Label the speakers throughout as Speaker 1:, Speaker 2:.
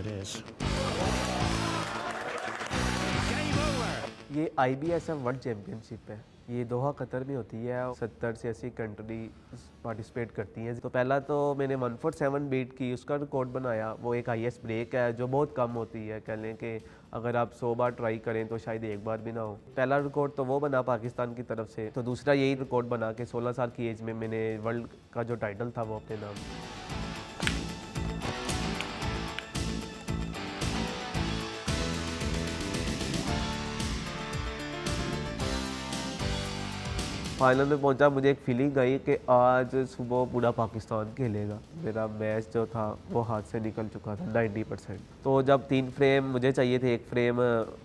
Speaker 1: it is.
Speaker 2: ये IBSF world championship है। ये दोहा कतर में होती है। 70 से 80 कंट्री पार्टिसिपेट करती हैं। तो पहला तो मैंने 147 बीट की, उसका रिकॉर्ड बनाया। वो एक हाईएस्ट ब्रेक है जो बहुत कम होती है। कह लें कि अगर आप 100 बार ट्राई करें तो शायद एक बार भी ना हो। पहला रिकॉर्ड तो वो बना पाकिस्तान की तरफ से। तो दूसरा यही रिकॉर्ड बना के 16 साल की एज में मैंने वर्ल्ड का जो टाइटल था वो अपने नाम। फाइनल में पहुंचा, मुझे एक फीलिंग आई कि आज सुबह पूरा पाकिस्तान खेलेगा। मेरा मैच जो था वो हाथ से निकल चुका था 90%। तो जब 3 फ्रेम मुझे चाहिए थे, 1 फ्रेम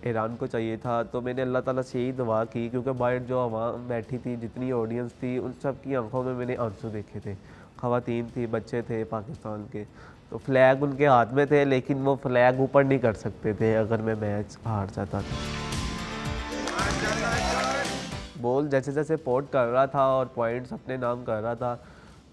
Speaker 2: ईरान को चाहिए था, तो मैंने अल्लाह ताला से यही दुआ की, क्योंकि बाहर जो आवाम बैठी थी, जितनी ऑडियंस थी, उन सब की आंखों में मैंने आंसू देखे थे। ख़वातीन थी, बच्चे थे पाकिस्तान के। तो फ्लैग उनके हाथ में थे, लेकिन वो फ्लैग ऊपर नहीं कर सकते थे अगर मैं मैच हार जाता था। बॉल जैसे जैसे पोर्ट कर रहा था और पॉइंट्स अपने नाम कर रहा था,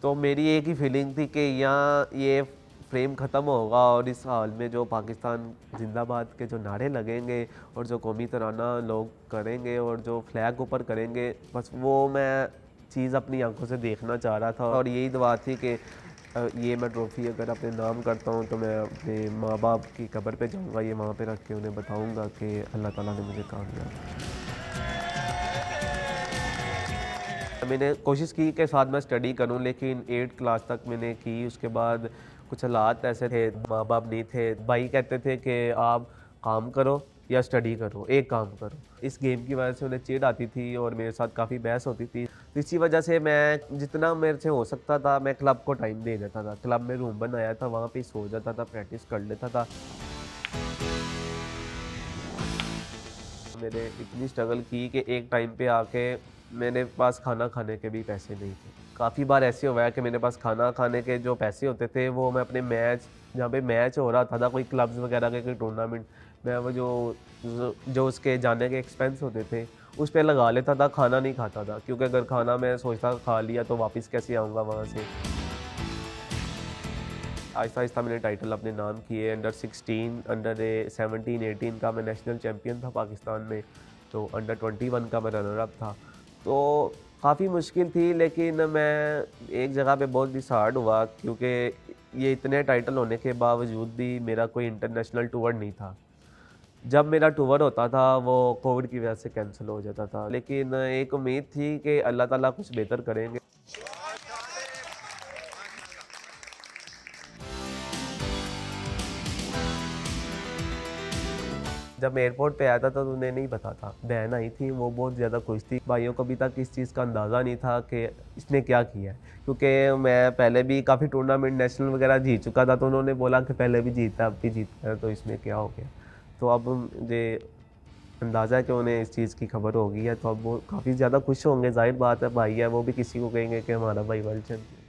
Speaker 2: तो मेरी एक ही फीलिंग थी कि यहाँ ये फ्रेम ख़त्म होगा और इस हाल में जो पाकिस्तान जिंदाबाद के जो नारे लगेंगे और जो कौमी तराना लोग करेंगे और जो फ्लैग ऊपर करेंगे, बस वो मैं चीज़ अपनी आंखों से देखना चाह रहा था। और यही दुआ थी कि ये मैं ट्रॉफ़ी अगर अपने नाम करता हूँ तो मैं अपने माँ बाप की कब्र पे जाऊँगा, ये वहाँ पे रख के उन्हें बताऊँगा कि अल्लाह ताला ने मुझे कामयाब। मैंने कोशिश की कि साथ में स्टडी करूं, लेकिन 8 क्लास तक मैंने की। उसके बाद कुछ हालात ऐसे थे, माँ बाप नहीं थे। भाई कहते थे कि आप काम करो या स्टडी करो, एक काम करो। इस गेम की वजह से उन्हें चिढ़ आती थी और मेरे साथ काफ़ी बहस होती थी। तो इसी वजह से मैं जितना मेरे से हो सकता था मैं क्लब को टाइम दे देता था। क्लब में रूम बनाया था, वहाँ पे सो जाता था, प्रैक्टिस कर लेता था। मैंने इतनी स्ट्रगल की कि एक टाइम पे आके मेरे पास खाना खाने के भी पैसे नहीं थे। काफ़ी बार ऐसे हुआ है कि मेरे पास खाना खाने के जो पैसे होते थे वो मैं अपने मैच, जहाँ पे मैच हो रहा था कोई क्लब्स वगैरह के कोई टूर्नामेंट, मैं वो जो उसके जाने के एक्सपेंस होते थे उस पे लगा लेता था, खाना नहीं खाता था। क्योंकि अगर खाना मैं सोचता खा लिया तो वापस कैसे आऊँगा वहाँ से। आहिस्ता आहिस्ता मैंने टाइटल अपने नाम किए। अंडर 16, अंडर 17, 18 का मैं नेशनल चैम्पियन था पाकिस्तान में। तो अंडर 21 का मैं रनर अप था। तो काफ़ी मुश्किल थी, लेकिन मैं एक जगह पे बहुत डिसहार्ट हुआ, क्योंकि ये इतने टाइटल होने के बावजूद भी मेरा कोई इंटरनेशनल टूर नहीं था। जब मेरा टूर होता था वो कोविड की वजह से कैंसिल हो जाता था, लेकिन एक उम्मीद थी कि अल्लाह ताला कुछ बेहतर करेंगे। जब मैं एयरपोर्ट पे आया था तो उन्हें नहीं पता था। बहन आई थी, वो बहुत ज़्यादा खुश थी। भाइयों को अभी तक इस चीज़ का अंदाज़ा नहीं था कि इसने क्या किया है, क्योंकि मैं पहले भी काफ़ी टूर्नामेंट नेशनल वगैरह जीत चुका था। तो उन्होंने बोला कि पहले भी जीता, अब भी जीता है, तो इसमें क्या हो गया। तो अब मुझे अंदाज़ा है कि उन्हें इस चीज़ की खबर हो गई है, तो अब वो काफ़ी ज़्यादा खुश होंगे। ज़ाहिर बात है, भाई है, वो भी किसी को कहेंगे कि हमारा भाई वर्ल्ड चैम्पियन।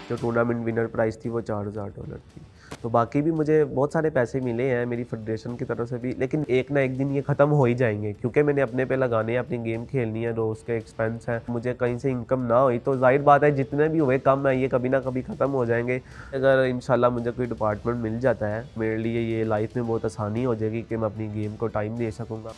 Speaker 2: जो टूर्नामेंट विनर प्राइस थी वो $4000 थी। तो बाकी भी मुझे बहुत सारे पैसे मिले हैं मेरी फेडरेशन की तरफ से भी, लेकिन एक ना एक दिन ये ख़त्म हो ही जाएंगे, क्योंकि मैंने अपने पे लगाने हैं, अपनी गेम खेलनी है, रोज़ के एक्सपेंस हैं। मुझे कहीं से इनकम ना हुई तो जाहिर बात है जितने भी हुए कम है, ये कभी ना कभी ख़त्म हो जाएंगे। अगर इंशाल्लाह मुझे कोई डिपार्टमेंट मिल जाता है, मेरे लिए ये लाइफ में बहुत आसानी हो जाएगी कि मैं अपनी गेम को टाइम दे सकूँगा।